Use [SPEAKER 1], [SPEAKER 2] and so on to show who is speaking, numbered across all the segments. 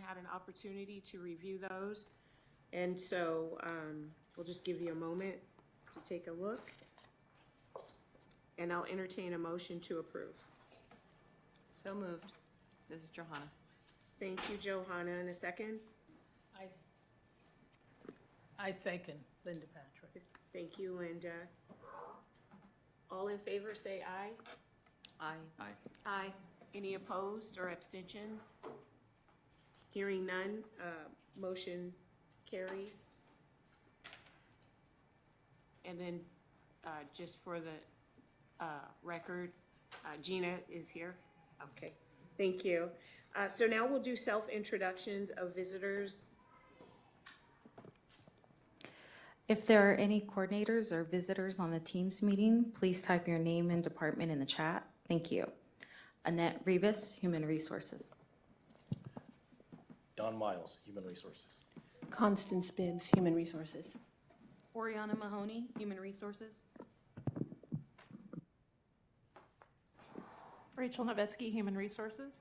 [SPEAKER 1] had an opportunity to review those. And so we'll just give you a moment to take a look. And I'll entertain a motion to approve.
[SPEAKER 2] So moved. This is Johanna.
[SPEAKER 1] Thank you, Johanna. And a second?
[SPEAKER 3] I second Linda Patrick.
[SPEAKER 1] Thank you, Linda. All in favor, say aye.
[SPEAKER 2] Aye.
[SPEAKER 1] Aye. Any opposed or abstentions? Hearing none, motion carries. And then, just for the record, Gina is here. Okay, thank you. So now we'll do self-introductions of visitors.
[SPEAKER 4] If there are any coordinators or visitors on the Teams meeting, please type your name and department in the chat. Thank you. Annette Rivas, Human Resources.
[SPEAKER 5] Don Miles, Human Resources.
[SPEAKER 6] Constance Bibbs, Human Resources.
[SPEAKER 7] Oriana Mahoney, Human Resources.
[SPEAKER 8] Rachel Novetsky, Human Resources.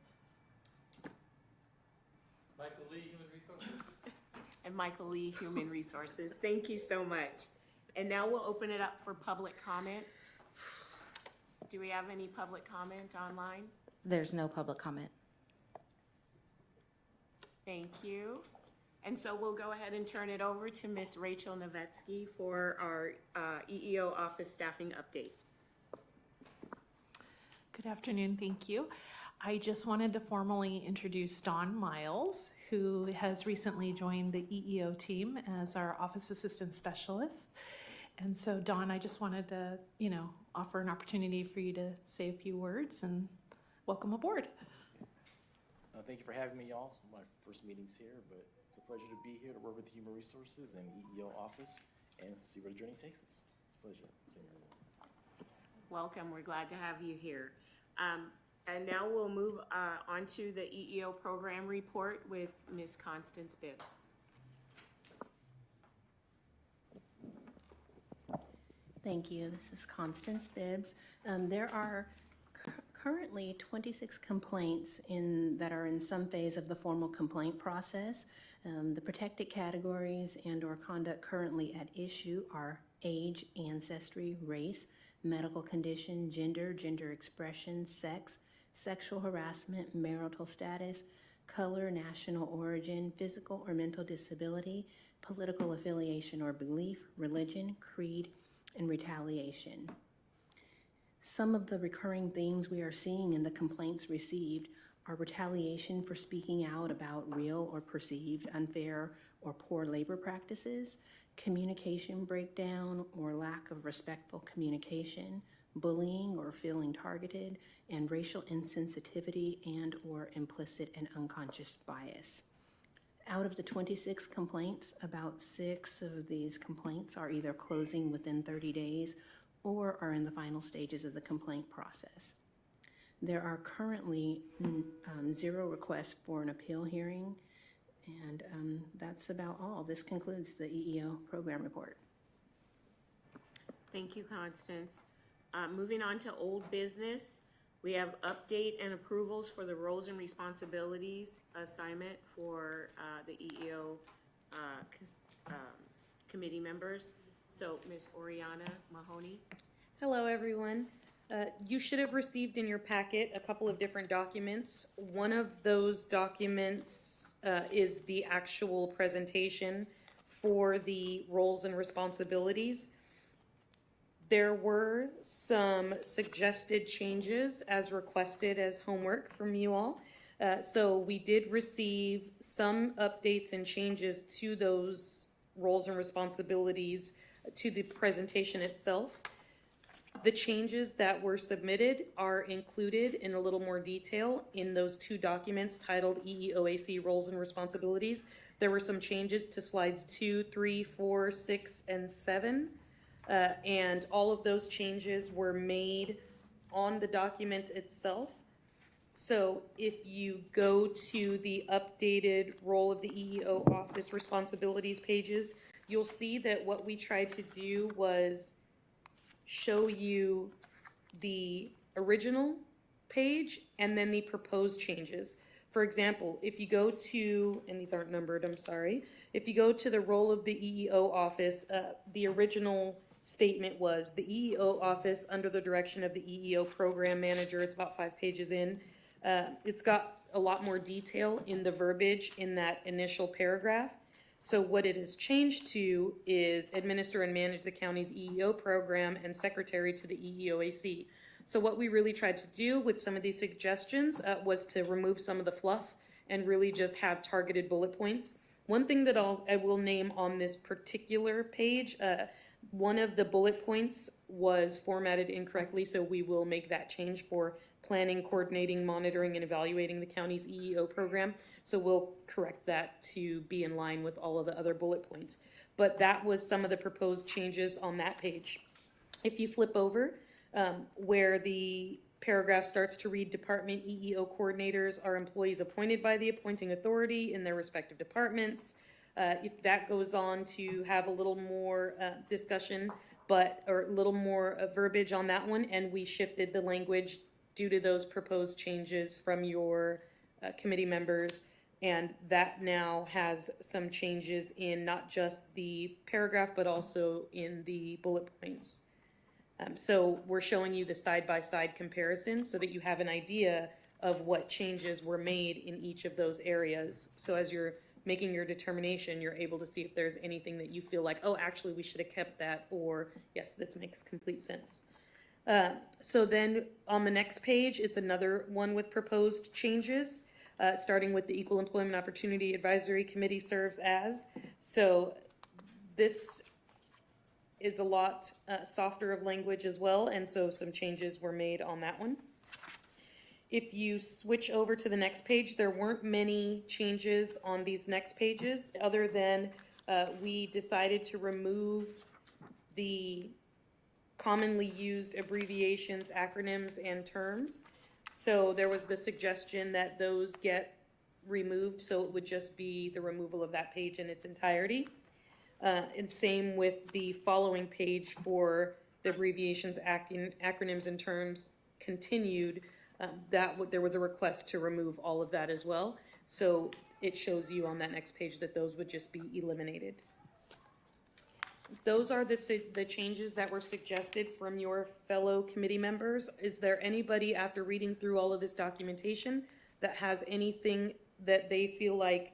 [SPEAKER 9] Michael Lee, Human Resources.
[SPEAKER 1] And Michael Lee, Human Resources. Thank you so much. And now we'll open it up for public comment. Do we have any public comment online?
[SPEAKER 4] There's no public comment.
[SPEAKER 1] Thank you. And so we'll go ahead and turn it over to Ms. Rachel Novetsky for our EEO office staffing update.
[SPEAKER 8] Good afternoon, thank you. I just wanted to formally introduce Dawn Miles, who has recently joined the EEO team as our office assistant specialist. And so Dawn, I just wanted to, offer an opportunity for you to say a few words and welcome aboard.
[SPEAKER 5] Thank you for having me, y'all. It's my first meetings here, but it's a pleasure to be here to work with the Human Resources and EEO office and see where the journey takes us. It's a pleasure seeing everyone.
[SPEAKER 1] Welcome, we're glad to have you here. And now we'll move on to the EEO program report with Ms. Constance Bibbs.
[SPEAKER 6] Thank you. This is Constance Bibbs. There are currently 26 complaints that are in some phase of the formal complaint process. The protected categories and/or conduct currently at issue are age, ancestry, race, medical condition, gender expression, sex, sexual harassment, marital status, color, national origin, physical or mental disability, political affiliation or belief, religion, creed, and retaliation. Some of the recurring themes we are seeing in the complaints received are retaliation for speaking out about real or perceived unfair or poor labor practices, communication breakdown or lack of respectful communication, bullying or feeling targeted, and racial insensitivity and or implicit and unconscious bias. Out of the 26 complaints, about 6 of these complaints are either closing within 30 days or are in the final stages of the complaint process. There are currently 0 requests for an appeal hearing, and that's about all. This concludes the EEO program report.
[SPEAKER 1] Thank you, Constance. Moving on to old business, we have update and approvals for the roles and responsibilities assignment for the EEO committee members. So, Ms. Oriana Mahoney.
[SPEAKER 7] Hello, everyone. You should have received in your packet a couple of different documents. One of those documents is the actual presentation for the roles and responsibilities. There were some suggested changes as requested as homework from you all. So we did receive some updates and changes to those roles and responsibilities to the presentation itself. The changes that were submitted are included in a little more detail in those 2 documents titled EEOAC Roles and Responsibilities. There were some changes to slides 2, 3, 4, 6, and 7. And all of those changes were made on the document itself. So if you go to the updated role of the EEO office responsibilities pages, you'll see that what we tried to do was show you the original page and then the proposed changes. For example, if you go to, and these aren't numbered, I'm sorry. If you go to the role of the EEO office, the original statement was the EEO office under the direction of the EEO program manager. It's about 5 pages in. It's got a lot more detail in the verbiage in that initial paragraph. So what it has changed to is administer and manage the county's EEO program and secretary to the EEOAC. So what we really tried to do with some of these suggestions was to remove some of the fluff and really just have targeted bullet points. One thing that I will name on this particular page, one of the bullet points was formatted incorrectly, so we will make that change for planning, coordinating, monitoring, and evaluating the county's EEO program. So we'll correct that to be in line with all of the other bullet points. But that was some of the proposed changes on that page. If you flip over, where the paragraph starts to read, department EEO coordinators are employees appointed by the appointing authority in their respective departments. If that goes on to have a little more discussion, or a little more verbiage on that one, and we shifted the language due to those proposed changes from your committee members. And that now has some changes in not just the paragraph, but also in the bullet points. So we're showing you the side-by-side comparison so that you have an idea of what changes were made in each of those areas. So as you're making your determination, you're able to see if there's anything that you feel like, oh, actually, we should have kept that, or yes, this makes complete sense. So then on the next page, it's another one with proposed changes, starting with the Equal Employment Opportunity Advisory Committee serves as. So this is a lot softer of language as well, and so some changes were made on that one. If you switch over to the next page, there weren't many changes on these next pages, other than we decided to remove the commonly used abbreviations, acronyms, and terms. So there was the suggestion that those get removed, so it would just be the removal of that page in its entirety. And same with the following page for the abbreviations, acronyms, and terms continued. There was a request to remove all of that as well. So it shows you on that next page that those would just be eliminated. Those are the changes that were suggested from your fellow committee members. Is there anybody, after reading through all of this documentation, that has anything that they feel like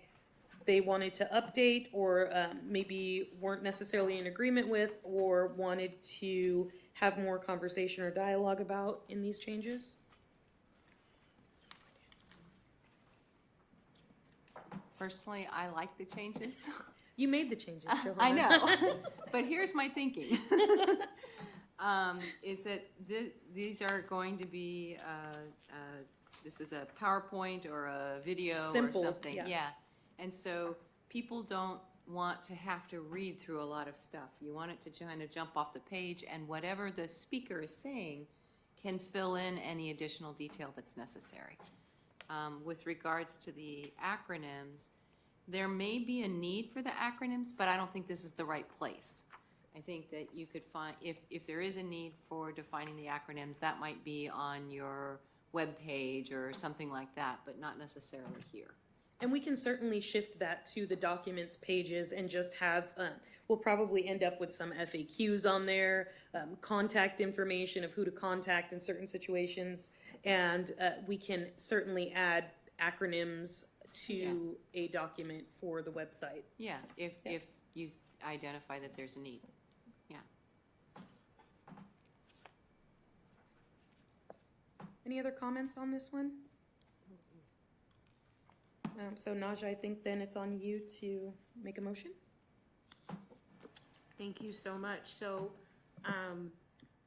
[SPEAKER 7] they wanted to update, or maybe weren't necessarily in agreement with, or wanted to have more conversation or dialogue about in these changes?
[SPEAKER 2] Personally, I like the changes.
[SPEAKER 7] You made the changes, Johanna.
[SPEAKER 2] I know, but here's my thinking. Is that these are going to be, this is a PowerPoint or a video
[SPEAKER 7] Simple,
[SPEAKER 2] or something.
[SPEAKER 7] yeah.
[SPEAKER 2] And so people don't want to have to read through a lot of stuff. You want it to kind of jump off the page, and whatever the speaker is saying can fill in any additional detail that's necessary. With regards to the acronyms, there may be a need for the acronyms, but I don't think this is the right place. I think that you could find, if there is a need for defining the acronyms, that might be on your web page or something like that, but not necessarily here.
[SPEAKER 7] And we can certainly shift that to the documents pages and just have, we'll probably end up with some FAQs on there, contact information of who to contact in certain situations, and we can certainly add acronyms to a document for the website.
[SPEAKER 2] Yeah, if you identify that there's a need, yeah.
[SPEAKER 7] Any other comments on this one? So Naja, I think then it's on you to make a motion.
[SPEAKER 1] Thank you so much. So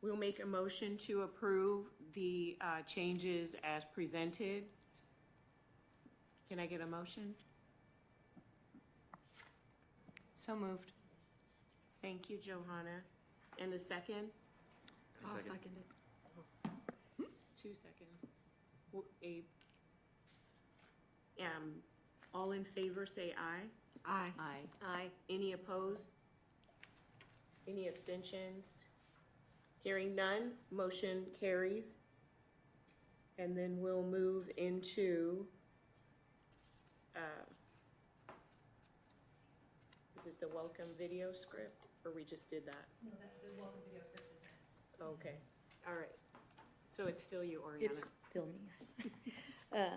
[SPEAKER 1] we'll make a motion to approve the changes as presented. Can I get a motion?
[SPEAKER 2] So moved.
[SPEAKER 1] Thank you, Johanna. And a second?
[SPEAKER 2] I'll second it.
[SPEAKER 1] 2 seconds. Abe? All in favor, say aye.
[SPEAKER 2] Aye.
[SPEAKER 6] Aye.
[SPEAKER 1] Any opposed? Any abstentions? Hearing none, motion carries. And then we'll move into is it the welcome video script, or we just did that?
[SPEAKER 7] No, the welcome video script is next.
[SPEAKER 1] Okay, all right. So it's still you, Oriana?
[SPEAKER 7] It's still me, yes.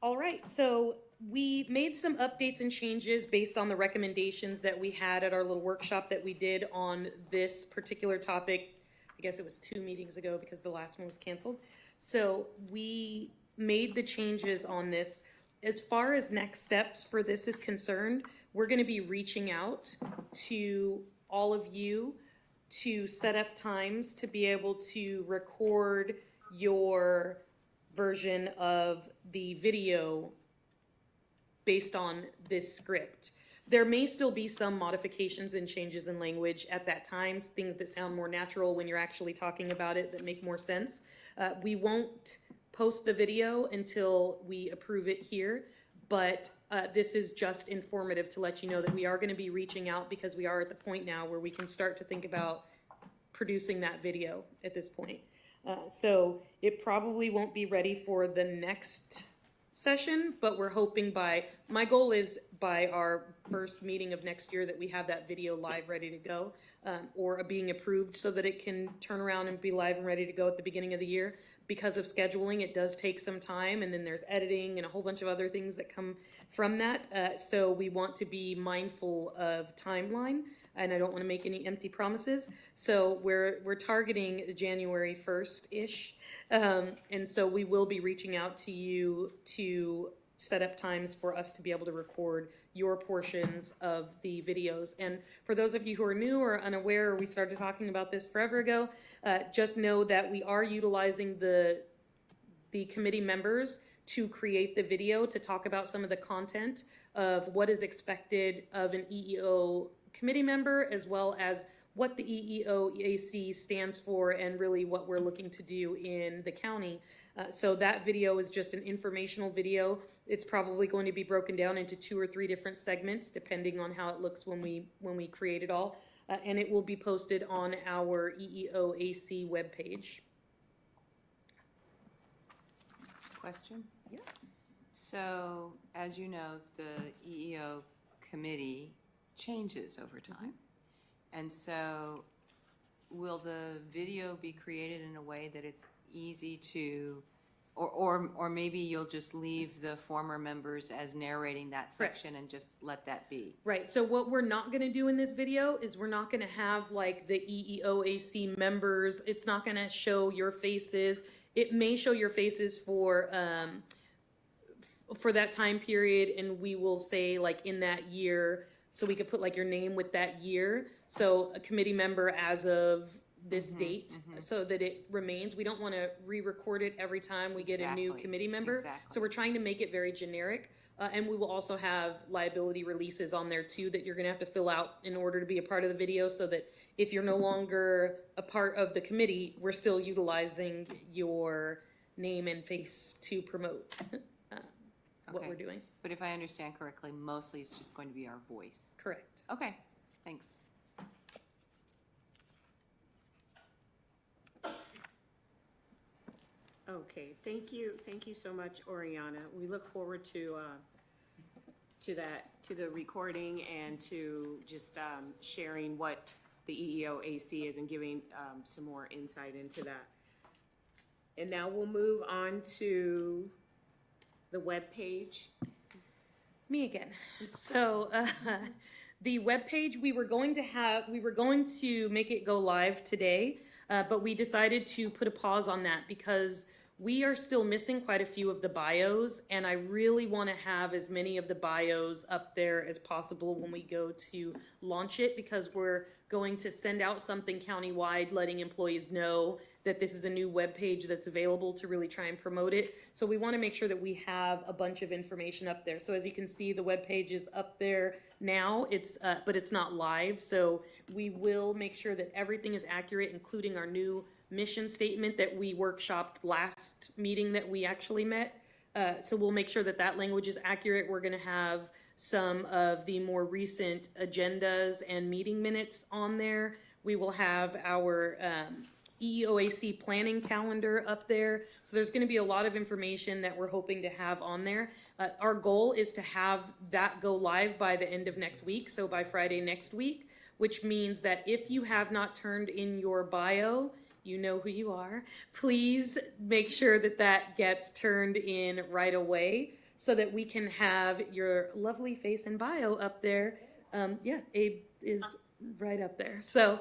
[SPEAKER 7] All right, so we made some updates and changes based on the recommendations that we had at our little workshop that we did on this particular topic. I guess it was 2 meetings ago because the last one was canceled. So we made the changes on this. As far as next steps for this is concerned, we're gonna be reaching out to all of you to set up times to be able to record your version of the video based on this script. There may still be some modifications and changes in language at that time, things that sound more natural when you're actually talking about it that make more sense. We won't post the video until we approve it here, but this is just informative to let you know that we are going to be reaching out because we are at the point now where we can start to think about producing that video at this point. So it probably won't be ready for the next session, but we're hoping my goal is by our first meeting of next year that we have that video live, ready to go, or being approved so that it can turn around and be live and ready to go at the beginning of the year. Because of scheduling, it does take some time, and then there's editing and a whole bunch of other things that come from that. So we want to be mindful of timeline, and I don't want to make any empty promises. So we're targeting January 1st-ish. And so we will be reaching out to you to set up times for us to be able to record your portions of the videos. And for those of you who are new or unaware, we started talking about this forever ago, just know that we are utilizing the committee members to create the video to talk about some of the content of what is expected of an EEO committee member, as well as what the EEOAC stands for and really what we're looking to do in the county. So that video is just an informational video. It's probably going to be broken down into 2 or 3 different segments, depending on how it looks when we create it all. And it will be posted on our EEOAC webpage.
[SPEAKER 2] Question?
[SPEAKER 7] Yeah.
[SPEAKER 2] So, as you know, the EEO committee changes over time. And so, will the video be created in a way that it's easy to, or maybe you'll just leave the former members as narrating that section and just let that be?
[SPEAKER 7] Right, so what we're not gonna do in this video is we're not gonna have like the EEOAC members, it's not gonna show your faces. It may show your faces for that time period, and we will say like in that year, so we could put like your name with that year. So a committee member as of this date, so that it remains. We don't want to re-record it every time we get a new
[SPEAKER 2] Exactly.
[SPEAKER 7] committee member.
[SPEAKER 2] Exactly.
[SPEAKER 7] So we're trying to make it very generic. And we will also have liability releases on there too that you're going to have to fill out in order to be a part of the video, so that if you're no longer a part of the committee, we're still utilizing your name and face to promote what
[SPEAKER 2] Okay.
[SPEAKER 7] we're doing.
[SPEAKER 2] But if I understand correctly, mostly it's just going to be our voice.
[SPEAKER 7] Correct.
[SPEAKER 2] Okay, thanks.
[SPEAKER 1] Okay, thank you so much, Oriana. We look forward to the recording and to just sharing what the EEOAC is and giving some more insight into that. And now we'll move on to the webpage.
[SPEAKER 7] Me again. So the webpage, we were going to make it go live today, but we decided to put a pause on that because we are still missing quite a few of the bios, and I really want to have as many of the bios up there as possible when we go to launch it, because we're going to send out something countywide letting employees know that this is a new webpage that's available to really try and promote it. So we want to make sure that we have a bunch of information up there. So as you can see, the webpage is up there now, but it's not live. So we will make sure that everything is accurate, including our new mission statement that we workshopped last meeting that we actually met. So we'll make sure that that language is accurate. We're going to have some of the more recent agendas and meeting minutes on there. We will have our EOAC planning calendar up there. So there's gonna be a lot of information that we're hoping to have on there. Our goal is to have that go live by the end of next week, so by Friday next week, which means that if you have not turned in your bio, you know who you are, please make sure that that gets turned in right away so that we can have your lovely face and bio up there. Yeah, Abe is right up there. So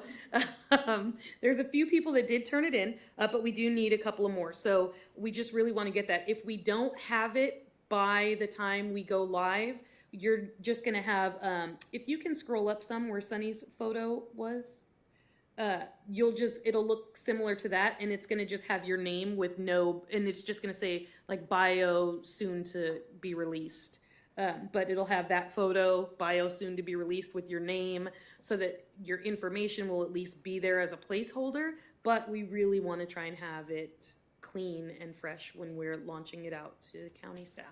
[SPEAKER 7] there's a few people that did turn it in, but we do need a couple of more. So we just really want to get that. If we don't have it by the time we go live, you're just going to have, if you can scroll up some where Sunny's photo was, it'll look similar to that, and it's going to just have your name with no, and it's just going to say like bio soon to be released. But it'll have that photo, bio soon to be released with your name, so that your information will at least be there as a placeholder, but we really want to try and have it clean and fresh when we're launching it out to county staff.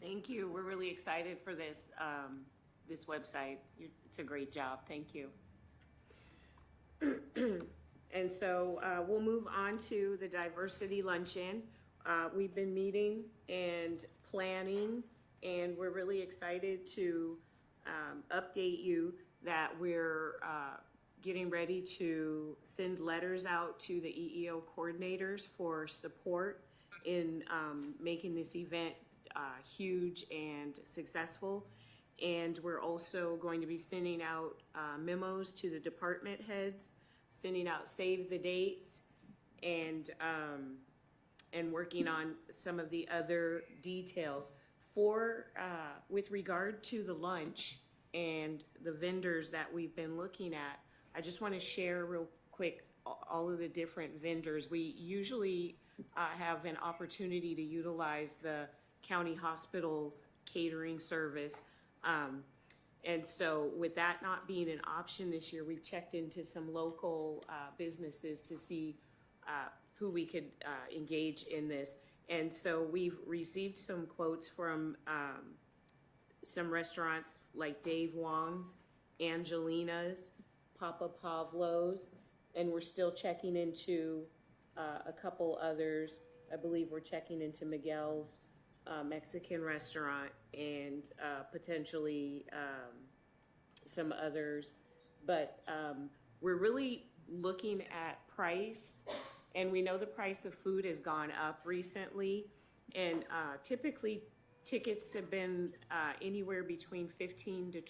[SPEAKER 1] Thank you. We're really excited for this, this website. It's a great job. Thank you. And so we'll move on to the diversity luncheon. We've been meeting and planning, and we're really excited to update you that we're getting ready to send letters out to the EEO coordinators for support in making this event huge and successful. And we're also going to be sending out memos to the department heads, sending out save the dates, and working on some of the other details. With regard to the lunch and the vendors that we've been looking at, I just want to share real quick all of the different vendors. We usually have an opportunity to utilize the county hospital's catering service. And so with that not being an option this year, we've checked into some local businesses to see who we could engage in this. And so we've received some quotes from some restaurants like Dave Wong's, Angelina's, Papa Pavlo's, and we're still checking into a couple others. I believe we're checking into Miguel's Mexican restaurant and potentially some others. But we're really looking at price, and we know the price of food has gone up recently, and typically tickets have been anywhere between $15 to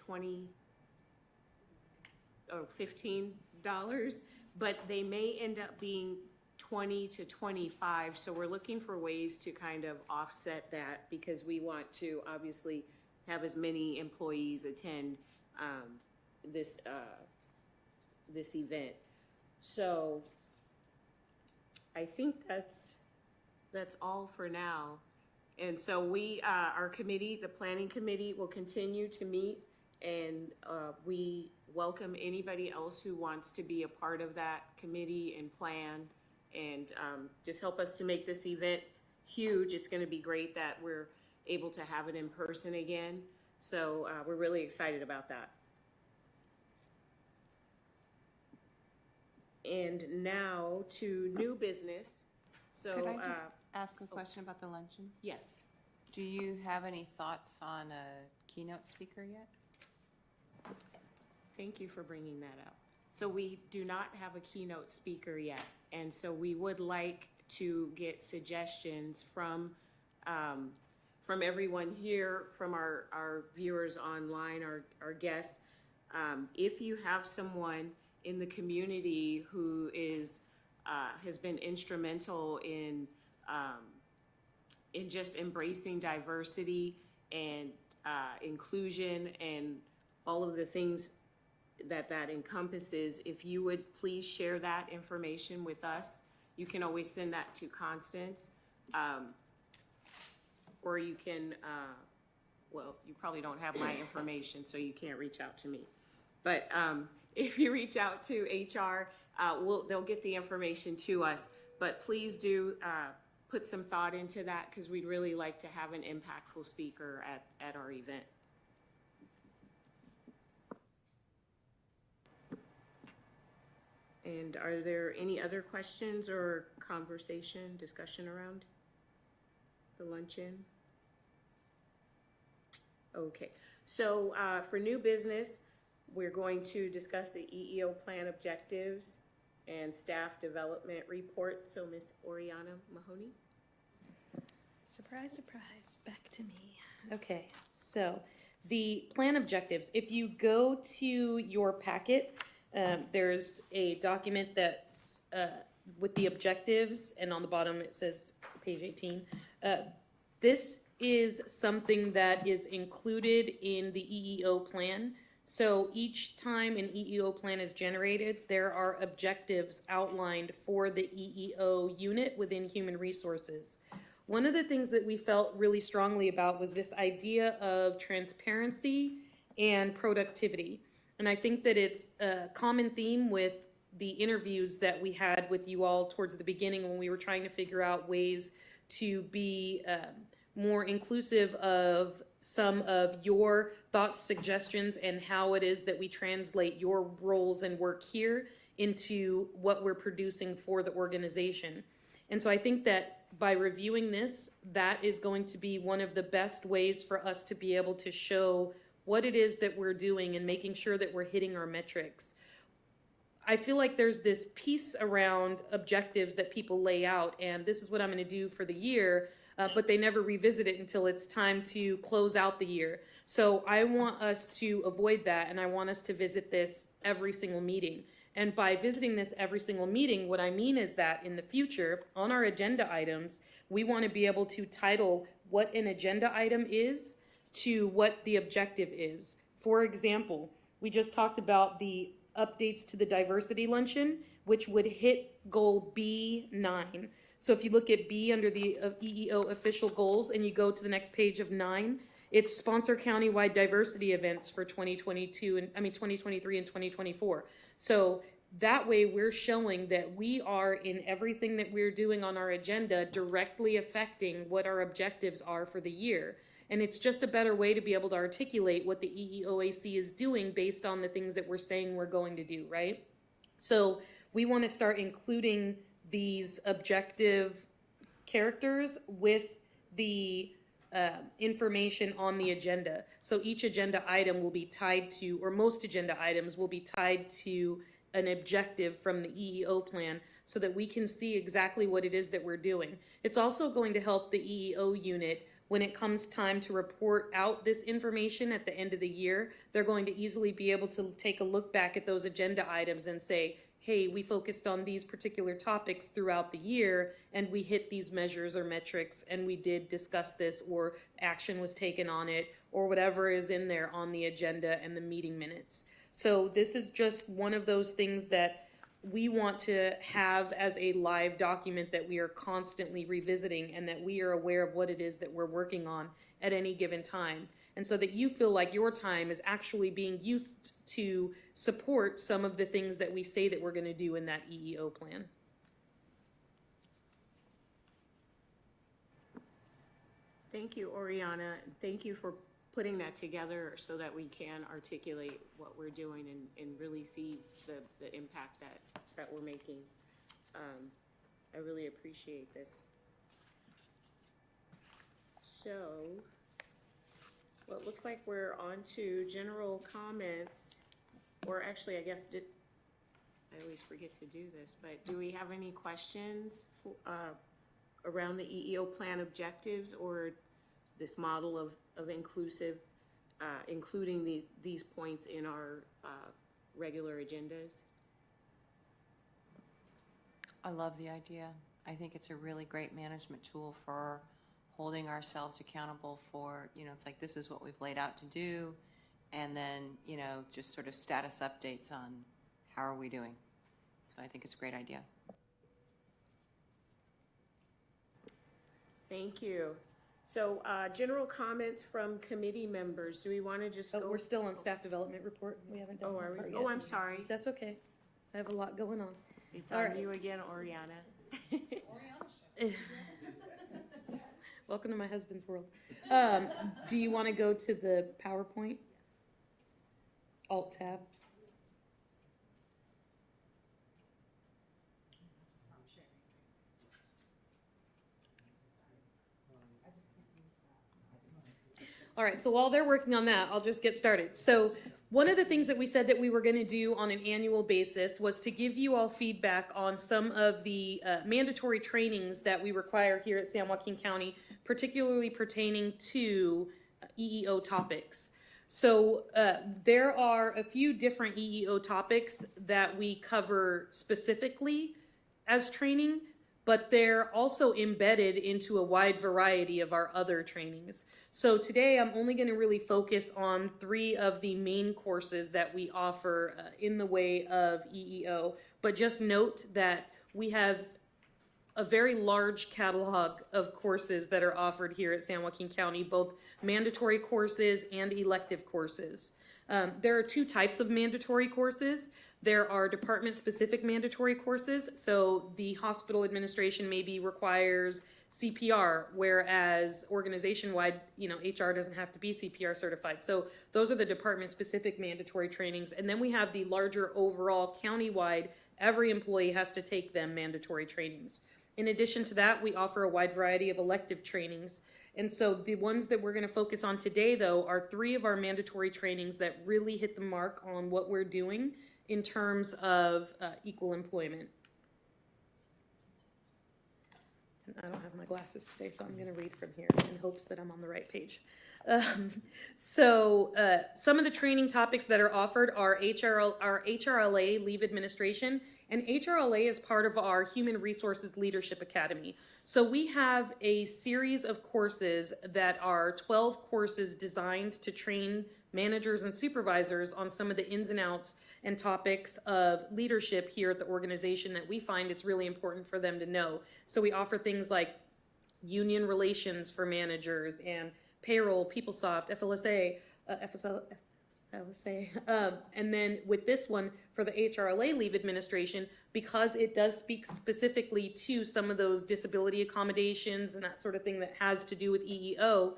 [SPEAKER 1] $15, but they may end up being $20 to $25. So we're looking for ways to kind of offset that, because we want to obviously have as many employees attend this event. So I think that's all for now. And so our committee, the planning committee, will continue to meet, and we welcome anybody else who wants to be a part of that committee and plan, and just help us to make this event huge. It's going to be great that we're able to have it in person again. So we're really excited about that. And now to new business. So
[SPEAKER 2] Could I just ask a question about the luncheon?
[SPEAKER 1] yes.
[SPEAKER 2] Do you have any thoughts on a keynote speaker yet?
[SPEAKER 1] Thank you for bringing that up. So we do not have a keynote speaker yet, and so we would like to get suggestions from everyone here, from our viewers online, our guests. If you have someone in the community who has been instrumental in just embracing diversity and inclusion and all of the things that encompasses, if you would please share that information with us. You can always send that to Constance, or you can, well, you probably don't have my information, so you can't reach out to me. But if you reach out to HR, they'll get the information to us. But please do put some thought into that, because we'd really like to have an impactful speaker at our event. And are there any other questions or conversation, discussion around the luncheon? Okay, so for new business, we're going to discuss the EEO plan objectives and staff development report. So Ms. Oriana Mahoney?
[SPEAKER 7] Surprise, surprise, back to me. Okay, so the plan objectives, if you go to your packet, there's a document that's with the objectives, and on the bottom it says page 18. This is something that is included in the EEO plan. So each time an EEO plan is generated, there are objectives outlined for the EEO unit within human resources. One of the things that we felt really strongly about was this idea of transparency and productivity. And I think that it's a common theme with the interviews that we had with you all towards the beginning when we were trying to figure out ways to be more inclusive of some of your thoughts, suggestions, and how it is that we translate your roles and work here into what we're producing for the organization. And so I think that by reviewing this, that is going to be one of the best ways for us to be able to show what it is that we're doing and making sure that we're hitting our metrics. I feel like there's this piece around objectives that people lay out, and this is what I'm going to do for the year, but they never revisit it until it's time to close out the year. So I want us to avoid that, and I want us to visit this every single meeting. And by visiting this every single meeting, what I mean is that in the future, on our agenda items, we want to be able to title what an agenda item is to what the objective is. For example, we just talked about the updates to the diversity luncheon, which would hit goal B9. So if you look at B under the EEO official goals and you go to the next page of 9, it's sponsor countywide diversity events for 2023 and 2024. So that way we're showing that we are, in everything that we're doing on our agenda, directly affecting what our objectives are for the year. And it's just a better way to be able to articulate what the EEOAC is doing based on the things that we're saying we're going to do, right? So we want to start including these objective characters with the information on the agenda. So each agenda item will be tied to, or most agenda items will be tied to an objective from the EEO plan so that we can see exactly what it is that we're doing. It's also going to help the EEO unit when it comes time to report out this information at the end of the year. They're going to easily be able to take a look back at those agenda items and say, hey, we focused on these particular topics throughout the year and we hit these measures or metrics and we did discuss this, or action was taken on it, or whatever is in there on the agenda and the meeting minutes. So this is just one of those things that we want to have as a live document that we are constantly revisiting and that we are aware of what it is that we're working on at any given time. And so that you feel like your time is actually being used to support some of the things that we say that we're going to do in that EEO plan.
[SPEAKER 1] Thank you, Oriana. Thank you for putting that together so that we can articulate what we're doing and really see the impact that we're making. I really appreciate this. So, well, it looks like we're on to general comments, or actually, I guess, I always forget to do this, but do we have any questions around the EEO plan objectives or this model of inclusive, including these points in our regular agendas?
[SPEAKER 2] I love the idea. I think it's a really great management tool for holding ourselves accountable for, it's like, this is what we've laid out to do, and then, just sort of status updates on how are we doing. So I think it's a great idea.
[SPEAKER 1] Thank you. So, general comments from committee members. Do we want to just go?
[SPEAKER 7] We're still on staff development report. We haven't done
[SPEAKER 1] Oh, are
[SPEAKER 7] that part
[SPEAKER 1] we?
[SPEAKER 7] yet.
[SPEAKER 1] Oh, I'm sorry.
[SPEAKER 7] That's okay. I have a lot going on.
[SPEAKER 1] It's
[SPEAKER 7] All
[SPEAKER 1] on
[SPEAKER 7] right.
[SPEAKER 1] you again, Oriana.
[SPEAKER 7] Welcome to my husband's world. Do you want to go to the PowerPoint? Alt tab. All right, so while they're working on that, I'll just get started. So one of the things that we said that we were going to do on an annual basis was to give you all feedback on some of the mandatory trainings that we require here at San Joaquin County, particularly pertaining to EEO topics. So there are a few different EEO topics that we cover specifically as training, but they're also embedded into a wide variety of our other trainings. So today I'm only going to really focus on 3 of the main courses that we offer in the way of EEO, but just note that we have a very large catalog of courses that are offered here at San Joaquin County, both mandatory courses and elective courses. There are 2 types of mandatory courses. There are department-specific mandatory courses, so the hospital administration maybe requires CPR, whereas organization-wide, HR doesn't have to be CPR certified. So those are the department-specific mandatory trainings. And then we have the larger overall county-wide, every employee has to take them mandatory trainings. In addition to that, we offer a wide variety of elective trainings. And so the ones that we're going to focus on today, though, are 3 of our mandatory trainings that really hit the mark on what we're doing in terms of equal employment. And I don't have my glasses today, so I'm going to read from here in hopes that I'm on the right page. Some of the training topics that are offered are HRLA Leave Administration, and HRLA is part of our Human Resources Leadership Academy. So we have a series of courses that are 12 courses designed to train managers and supervisors on some of the ins and outs and topics of leadership here at the organization that we find it's really important for them to know. So we offer things like union relations for managers and payroll, PeopleSoft, FLSA, and then with this one for the HRLA Leave Administration, because it does speak specifically to some of those disability accommodations and that sort of thing that has to do with EEO,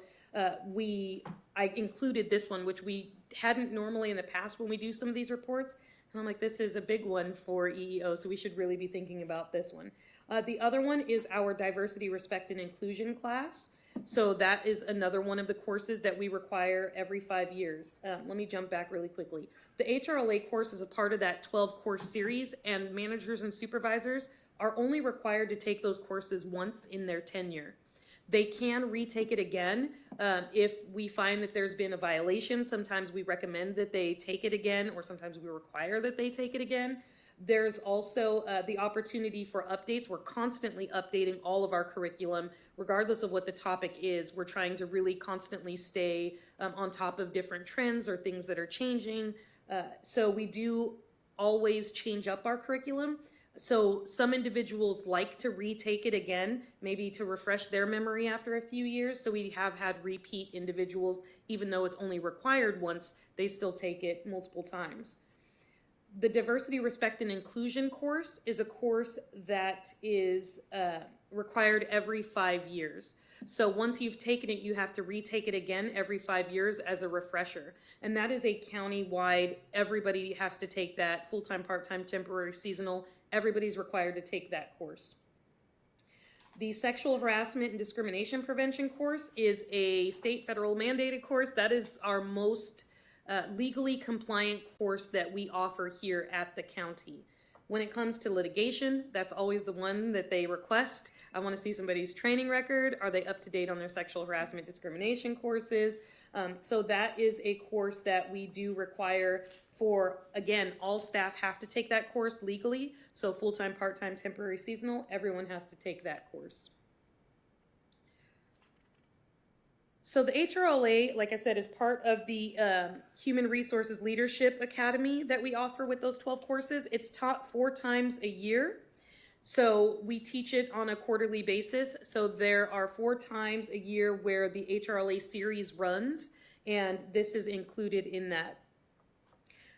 [SPEAKER 7] I included this one, which we hadn't normally in the past when we do some of these reports. And I'm like, this is a big one for EEO, so we should really be thinking about this one. The other one is our Diversity, Respect, and Inclusion class. So that is another one of the courses that we require every 5 years. Let me jump back really quickly. The HRLA course is a part of that 12-course series, and managers and supervisors are only required to take those courses once in their tenure. They can retake it again if we find that there's been a violation. Sometimes we recommend that they take it again, or sometimes we require that they take it again. There's also the opportunity for updates. We're constantly updating all of our curriculum, regardless of what the topic is. We're trying to really constantly stay on top of different trends or things that are changing. So we do always change up our curriculum. So some individuals like to retake it again, maybe to refresh their memory after a few years. So we have had repeat individuals, even though it's only required once, they still take it multiple times. The Diversity, Respect, and Inclusion course is a course that is required every 5 years. So once you've taken it, you have to retake it again every 5 years as a refresher. And that is a county-wide, everybody has to take that, full-time, part-time, temporary, seasonal, everybody's required to take that course. The Sexual Harassment and Discrimination Prevention course is a state federal mandated course. That is our most legally compliant course that we offer here at the county. When it comes to litigation, that's always the one that they request. I want to see somebody's training record. Are they up to date on their sexual harassment discrimination courses? So that is a course that we do require for, again, all staff have to take that course legally. So full-time, part-time, temporary, seasonal, everyone has to take that course. So the HRLA, like I said, is part of the Human Resources Leadership Academy that we offer with those 12 courses. It's taught 4 times a year. So we teach it on a quarterly basis. So there are 4 times a year where the HRLA series runs, and this is included in that.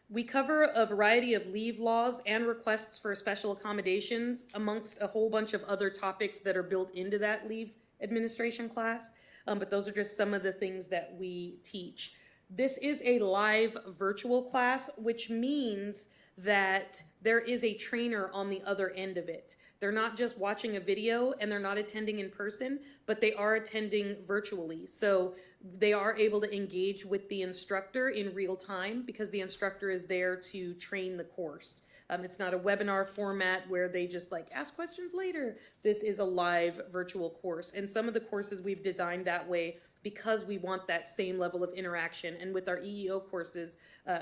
[SPEAKER 7] We cover a variety of leave laws and requests for special accommodations amongst a whole bunch of other topics that are built into that leave administration class. But those are just some of the things that we teach. This is a live virtual class, which means that there is a trainer on the other end of it. They're not just watching a video and they're not attending in person, but they are attending virtually. So they are able to engage with the instructor in real time because the instructor is there to train the course. It's not a webinar format where they just like ask questions later. This is a live virtual course. And some of the courses we've designed that way because we want that same level of interaction. And with our EEO courses,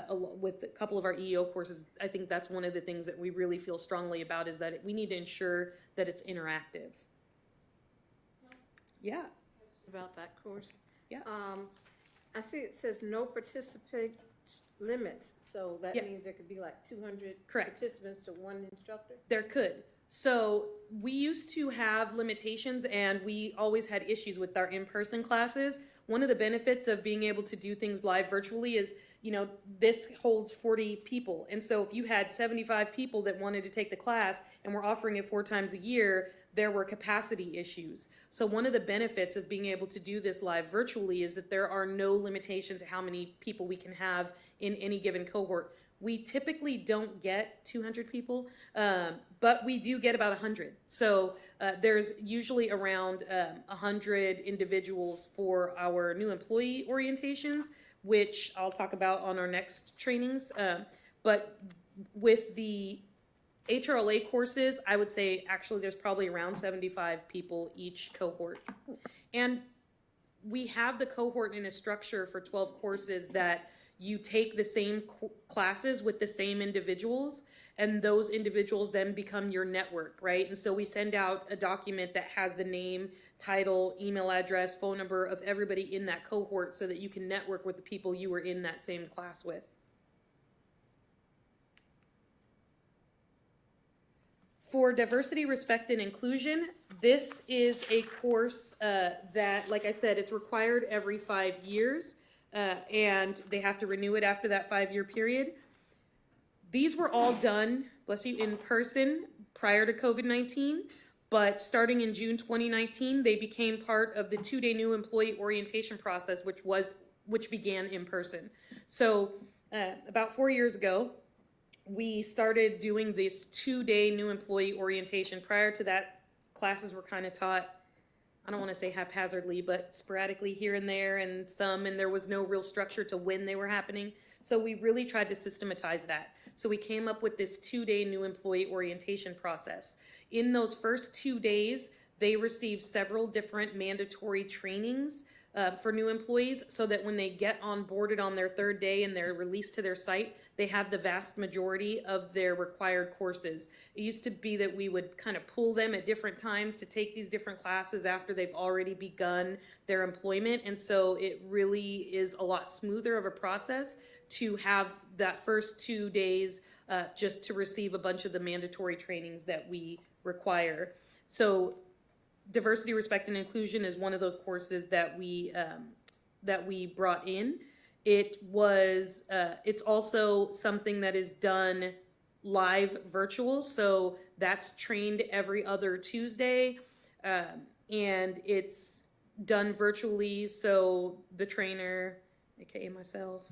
[SPEAKER 7] with a couple of our EEO courses, I think that's one of the things that we really feel strongly about is that we need to ensure that it's interactive. Yeah.
[SPEAKER 10] About that course.
[SPEAKER 7] Yeah.
[SPEAKER 10] I see it says no participant limits, so that
[SPEAKER 7] Yes.
[SPEAKER 10] means there could be like 200
[SPEAKER 7] Correct.
[SPEAKER 10] participants to one instructor?
[SPEAKER 7] There could. So we used to have limitations and we always had issues with our in-person classes. One of the benefits of being able to do things live virtually is, this holds 40 people. And so if you had 75 people that wanted to take the class and we're offering it 4 times a year, there were capacity issues. So one of the benefits of being able to do this live virtually is that there are no limitations to how many people we can have in any given cohort. We typically don't get 200 people, but we do get about 100. So there's usually around 100 individuals for our new employee orientations, which I'll talk about on our next trainings. But with the HRLA courses, I would say actually there's probably around 75 people each cohort. And we have the cohort in a structure for 12 courses that you take the same classes with the same individuals, and those individuals then become your network, right? And so we send out a document that has the name, title, email address, phone number of everybody in that cohort so that you can network with the people you were in that same class with. For diversity, respect, and inclusion, this is a course that, like I said, it's required every 5 years. And they have to renew it after that 5-year period. These were all done, bless you, in person prior to COVID-19, but starting in June 2019, they became part of the 2-day new employee orientation process, which began in person. So about 4 years ago, we started doing this 2-day new employee orientation. Prior to that, classes were kind of taught, I don't want to say haphazardly, but sporadically here and there, and there was no real structure to when they were happening. So we really tried to systematize that. So we came up with this 2-day new employee orientation process. In those first 2 days, they received several different mandatory trainings for new employees so that when they get onboarded on their 3rd day and they're released to their site, they have the vast majority of their required courses. It used to be that we would kind of pull them at different times to take these different classes after they've already begun their employment. And so it really is a lot smoother of a process to have that first 2 days just to receive a bunch of the mandatory trainings that we require. So diversity, respect, and inclusion is one of those courses that we brought in. It's also something that is done live virtual, so that's trained every other Tuesday, and it's done virtually, so the trainer, aka myself,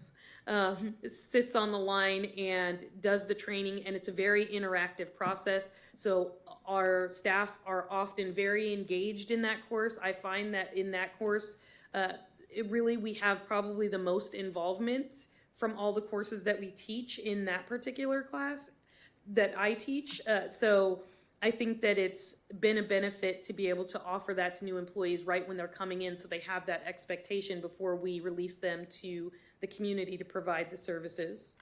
[SPEAKER 7] sits on the line and does the training, and it's a very interactive process. So our staff are often very engaged in that course. I find that in that course, we have probably the most involvement from all the courses that we teach in that particular class that I teach. So I think that it's been a benefit to be able to offer that to new employees right when they're coming in, so they have that expectation before we release them to the community to provide the services.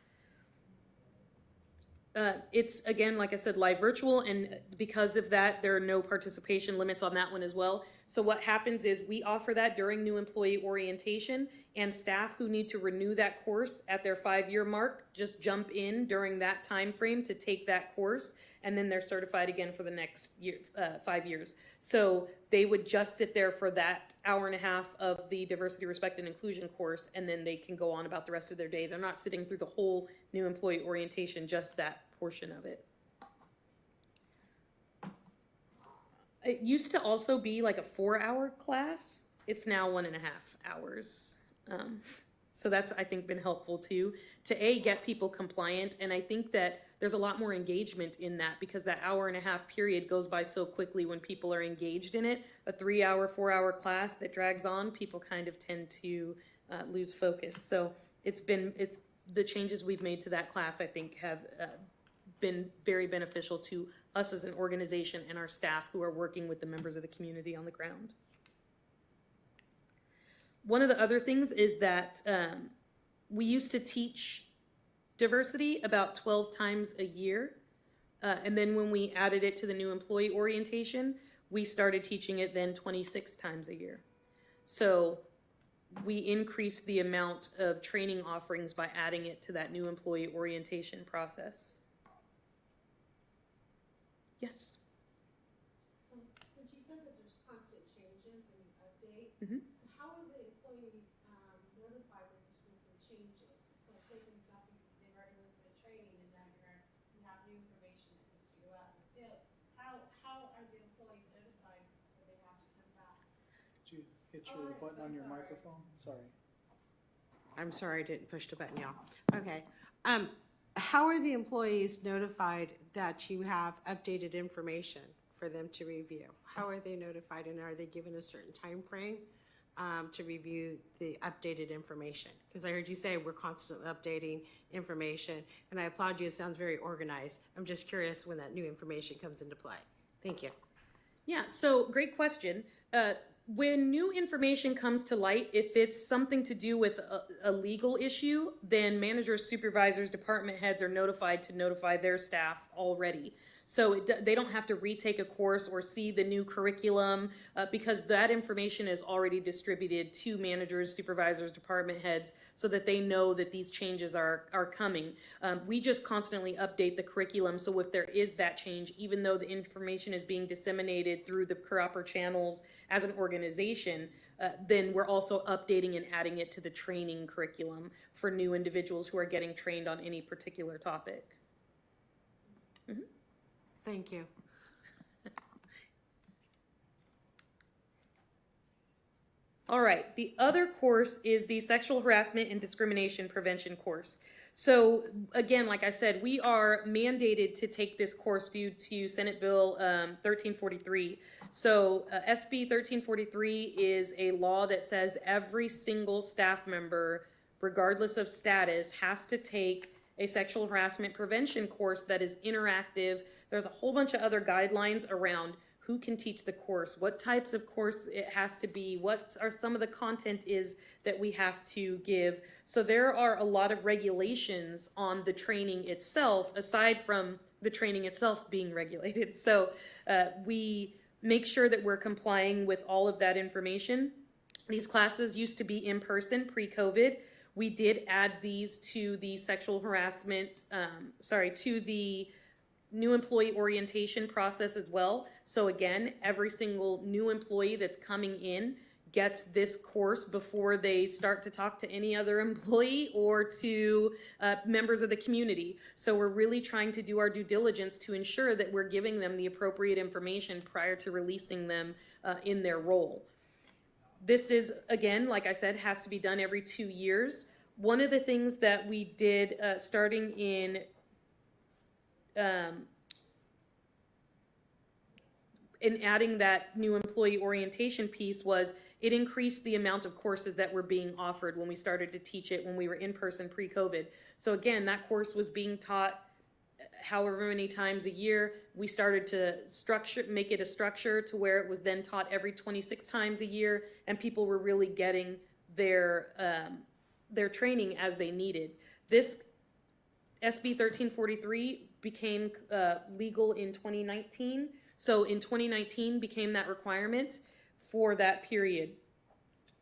[SPEAKER 7] It's, again, like I said, live virtual, and because of that, there are no participation limits on that one as well. So what happens is we offer that during new employee orientation, and staff who need to renew that course at their 5-year mark just jump in during that time frame to take that course, and then they're certified again for the next year, 5 years. So they would just sit there for that hour and a half of the diversity, respect, and inclusion course, and then they can go on about the rest of their day. They're not sitting through the whole new employee orientation, just that portion of it. It used to also be like a 4-hour class. It's now 1.5 hours. So that's, I think, been helpful too, to A, get people compliant. And I think that there's a lot more engagement in that because that hour and a half period goes by so quickly when people are engaged in it. A 3-hour, 4-hour class that drags on, people kind of tend to lose focus. So it's the changes we've made to that class, I think, have been very beneficial to us as an organization and our staff who are working with the members of the community on the ground. One of the other things is that we used to teach diversity about 12 times a year. And then when we added it to the new employee orientation, we started teaching it then 26 times a year. So we increased the amount of training offerings by adding it to that new employee orientation process. Yes?
[SPEAKER 11] So, since you said that there's constant changes and update,
[SPEAKER 7] Mhm.
[SPEAKER 11] so how are the employees notified that there's been some changes? So say for example, they've already went through the training and now you have new information that needs to go out in the field. How are the employees notified that they have to come back?
[SPEAKER 12] Did you hit
[SPEAKER 11] Oh,
[SPEAKER 12] your
[SPEAKER 11] I'm
[SPEAKER 12] button
[SPEAKER 11] so
[SPEAKER 12] on your
[SPEAKER 11] sorry.
[SPEAKER 12] microphone? Sorry.
[SPEAKER 10] I'm sorry, I didn't push the button, y'all. Okay. How are the employees notified that you have updated information for them to review? How are they notified, and are they given a certain time frame to review the updated information? Because I heard you say we're constantly updating information, and I applaud you. It sounds very organized. I'm just curious when that new information comes into play. Thank you.
[SPEAKER 7] Yeah, so great question. When new information comes to light, if it's something to do with a legal issue, then managers, supervisors, department heads are notified to notify their staff already. So they don't have to retake a course or see the new curriculum because that information is already distributed to managers, supervisors, department heads so that they know that these changes are coming. We just constantly update the curriculum, so if there is that change, even though the information is being disseminated through the proper channels as an organization, then we're also updating and adding it to the training curriculum for new individuals who are getting trained on any particular topic. Mm-hmm.
[SPEAKER 10] Thank you.
[SPEAKER 7] All right, the other course is the Sexual Harassment and Discrimination Prevention course. So again, like I said, we are mandated to take this course due to Senate Bill 1343. So SB 1343 is a law that says every single staff member, regardless of status, has to take a sexual harassment prevention course that is interactive. There's a whole bunch of other guidelines around who can teach the course, what types of course it has to be, what are some of the content is that we have to give. So there are a lot of regulations on the training itself, aside from the training itself being regulated. So we make sure that we're complying with all of that information. These classes used to be in person pre-COVID. We did add these to the sexual harassment, to the new employee orientation process as well. So again, every single new employee that's coming in gets this course before they start to talk to any other employee or to members of the community. So we're really trying to do our due diligence to ensure that we're giving them the appropriate information prior to releasing them in their role. This is, again, like I said, has to be done every 2 years. One of the things that we did starting in adding that new employee orientation piece was it increased the amount of courses that were being offered when we started to teach it when we were in person pre-COVID. So again, that course was being taught however many times a year. We started to make it a structure to where it was then taught every 26 times a year, and people were really getting their training as they needed. This SB 1343 became legal in 2019. So in 2019 became that requirement for that period.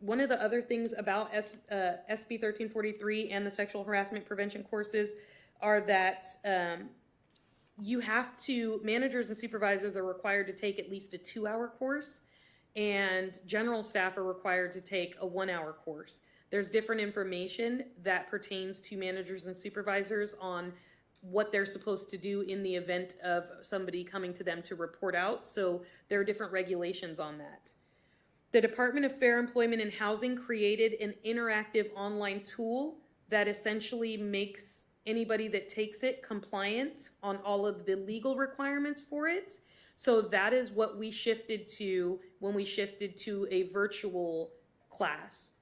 [SPEAKER 7] One of the other things about SB 1343 and the sexual harassment prevention courses are that managers and supervisors are required to take at least a 2-hour course, and general staff are required to take a 1-hour course. There's different information that pertains to managers and supervisors on what they're supposed to do in the event of somebody coming to them to report out. So there are different regulations on that. The Department of Fair Employment and Housing created an interactive online tool that essentially makes anybody that takes it compliant on all of the legal requirements for it. So that is what we shifted to when we shifted to a virtual class.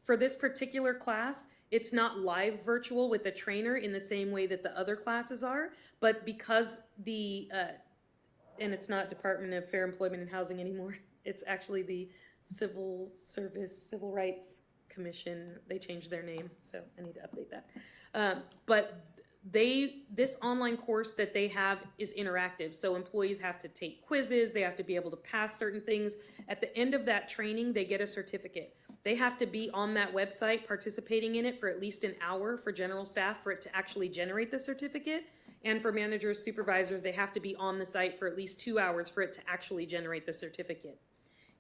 [SPEAKER 7] For this particular class, it's not live virtual with a trainer in the same way that the other classes are, but because and it's not Department of Fair Employment and Housing anymore, it's actually the Civil Rights Commission. They changed their name, so I need to update that. But this online course that they have is interactive, so employees have to take quizzes, they have to be able to pass certain things. At the end of that training, they get a certificate. They have to be on that website participating in it for at least an hour for general staff for it to actually generate the certificate. And for managers, supervisors, they have to be on the site for at least 2 hours for it to actually generate the certificate.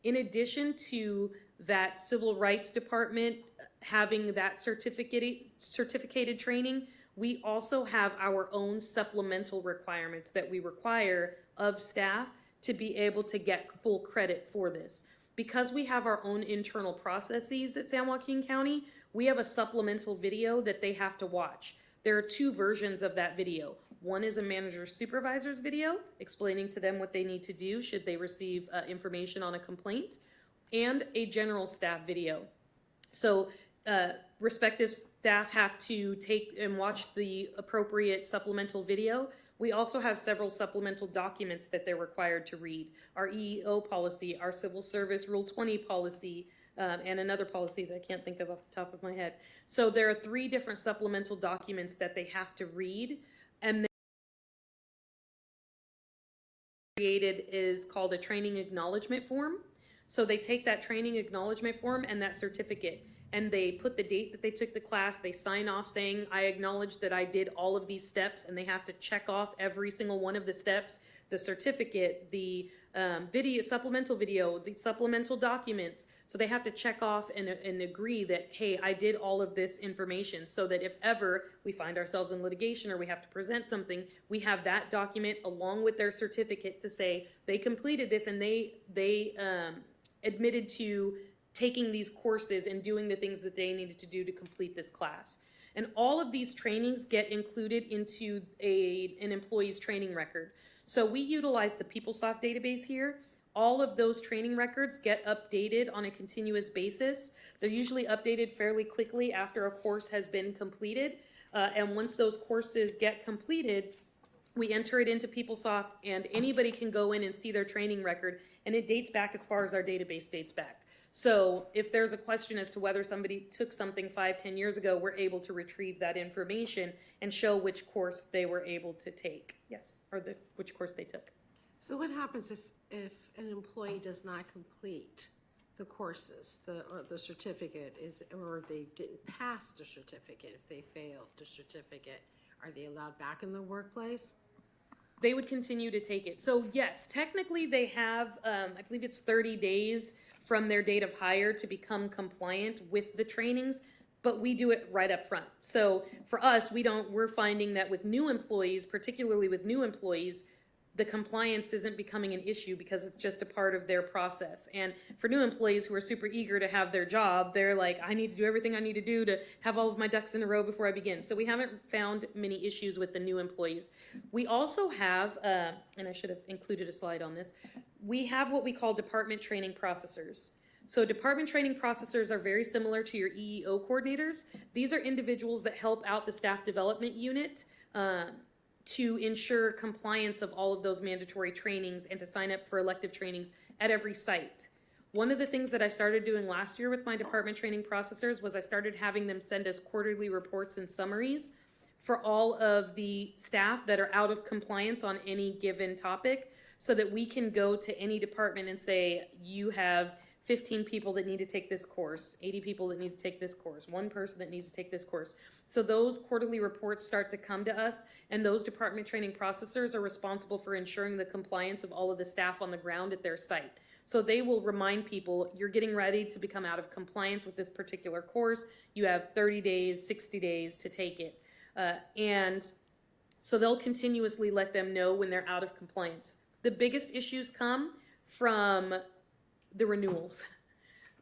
[SPEAKER 7] In addition to that Civil Rights Department having that certificated training, we also have our own supplemental requirements that we require of staff to be able to get full credit for this. Because we have our own internal processes at San Joaquin County, we have a supplemental video that they have to watch. There are 2 versions of that video. One is a manager supervisor's video explaining to them what they need to do should they receive information on a complaint, and a general staff video. So respective staff have to take and watch the appropriate supplemental video. We also have several supplemental documents that they're required to read. Our EEO policy, our Civil Service Rule 20 policy, and another policy that I can't think of off the top of my head. So there are 3 different supplemental documents that they have to read, and then created is called a training acknowledgement form. So they take that training acknowledgement form and that certificate, and they put the date that they took the class, they sign off saying, I acknowledge that I did all of these steps, and they have to check off every single one of the steps, the certificate, the supplemental video, the supplemental documents. So they have to check off and agree that, hey, I did all of this information, so that if ever we find ourselves in litigation or we have to present something, we have that document along with their certificate to say they completed this and they admitted to taking these courses and doing the things that they needed to do to complete this class. And all of these trainings get included into an employee's training record. So we utilize the PeopleSoft database here. All of those training records get updated on a continuous basis. They're usually updated fairly quickly after a course has been completed. And once those courses get completed, we enter it into PeopleSoft, and anybody can go in and see their training record, and it dates back as far as our database dates back. So if there's a question as to whether somebody took something 5-10 years ago, we're able to retrieve that information and show which course they were able to take. Yes, or which course they took.
[SPEAKER 10] So what happens if an employee does not complete the courses, or the certificate or they didn't pass the certificate, if they failed the certificate, are they allowed back in the workplace?
[SPEAKER 7] They would continue to take it. So yes, technically they have, I believe it's 30 days from their date of hire to become compliant with the trainings, but we do it right up front. So for us, we're finding that with new employees, particularly with new employees, the compliance isn't becoming an issue because it's just a part of their process. And for new employees who are super eager to have their job, they're like, I need to do everything I need to do to have all of my ducks in a row before I begin. So we haven't found many issues with the new employees. We also have, and I should have included a slide on this, we have what we call department training processors. So department training processors are very similar to your EEO coordinators. These are individuals that help out the staff development unit to ensure compliance of all of those mandatory trainings and to sign up for elective trainings at every site. One of the things that I started doing last year with my department training processors was I started having them send us quarterly reports and summaries for all of the staff that are out of compliance on any given topic, so that we can go to any department and say, you have 15 people that need to take this course, 80 people that need to take this course, 1 person that needs to take this course. So those quarterly reports start to come to us, and those department training processors are responsible for ensuring the compliance of all of the staff on the ground at their site. So they will remind people, you're getting ready to become out of compliance with this particular course. You have 30 days, 60 days to take it. And so they'll continuously let them know when they're out of compliance. The biggest issues come from the renewals.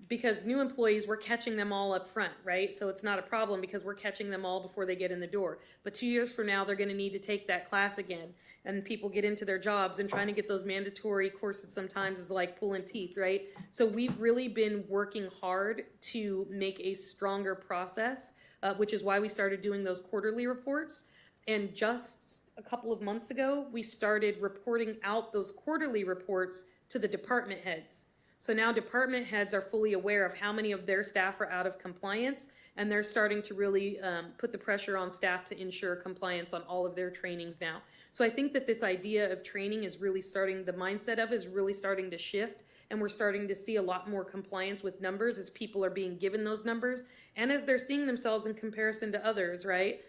[SPEAKER 7] because new employees, we're catching them all up front, right? So it's not a problem because we're catching them all before they get in the door. But 2 years from now, they're gonna need to take that class again. And people get into their jobs, and trying to get those mandatory courses sometimes is like pulling teeth, right? So we've really been working hard to make a stronger process, which is why we started doing those quarterly reports. And just a couple of months ago, we started reporting out those quarterly reports to the department heads. So now department heads are fully aware of how many of their staff are out of compliance, and they're starting to really put the pressure on staff to ensure compliance on all of their trainings now. So I think that this idea of training is really starting, the mindset of it is really starting to shift, and we're starting to see a lot more compliance with numbers as people are being given those numbers, and as they're seeing themselves in comparison to others, right?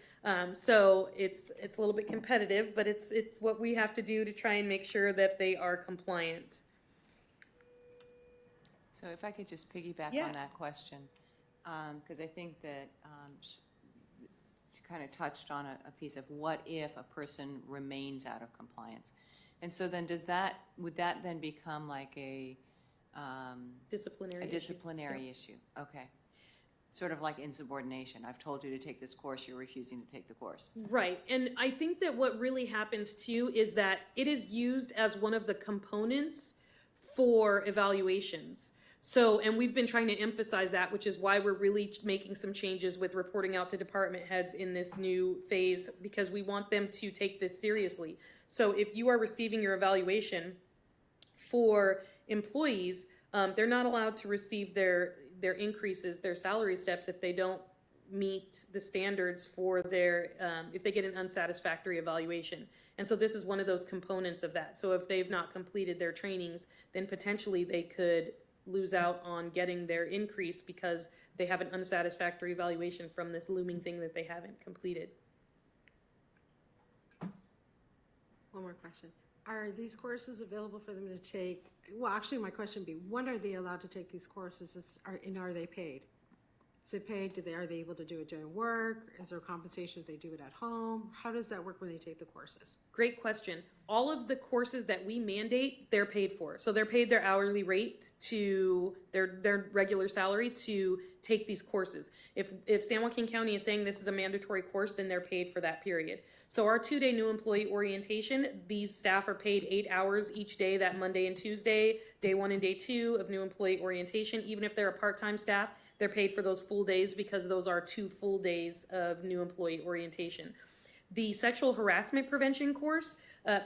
[SPEAKER 7] So it's a little bit competitive, but it's what we have to do to try and make sure that they are compliant.
[SPEAKER 2] So if I could just piggyback
[SPEAKER 7] Yeah.
[SPEAKER 2] on that question, because I think that she kind of touched on a piece of what if a person remains out of compliance? And so then would that then become like a
[SPEAKER 7] Disciplinary issue.
[SPEAKER 2] disciplinary issue? Okay. Sort of like insubordination. I've told you to take this course, you're refusing to take the course.
[SPEAKER 7] Right, and I think that what really happens too is that it is used as one of the components for evaluations. So, and we've been trying to emphasize that, which is why we're really making some changes with reporting out to department heads in this new phase, because we want them to take this seriously. So if you are receiving your evaluation for employees, they're not allowed to receive their increases, their salary steps, if they don't meet the standards for their, if they get an unsatisfactory evaluation. And so this is one of those components of that. So if they've not completed their trainings, then potentially they could lose out on getting their increase because they have an unsatisfactory evaluation from this looming thing that they haven't completed.
[SPEAKER 10] One more question. Are these courses available for them to take? Well, actually, my question would be, when are they allowed to take these courses, and are they paid? Is it paid? Are they able to do it during work? Is there compensation if they do it at home? How does that work when they take the courses?
[SPEAKER 7] Great question. All of the courses that we mandate, they're paid for. So they're paid their hourly rate to their regular salary to take these courses. If San Joaquin County is saying this is a mandatory course, then they're paid for that period. So our 2-day new employee orientation, these staff are paid 8 hours each day, that Monday and Tuesday, day 1 and day 2 of new employee orientation. Even if they're a part-time staff, they're paid for those full days because those are 2 full days of new employee orientation. The sexual harassment prevention course,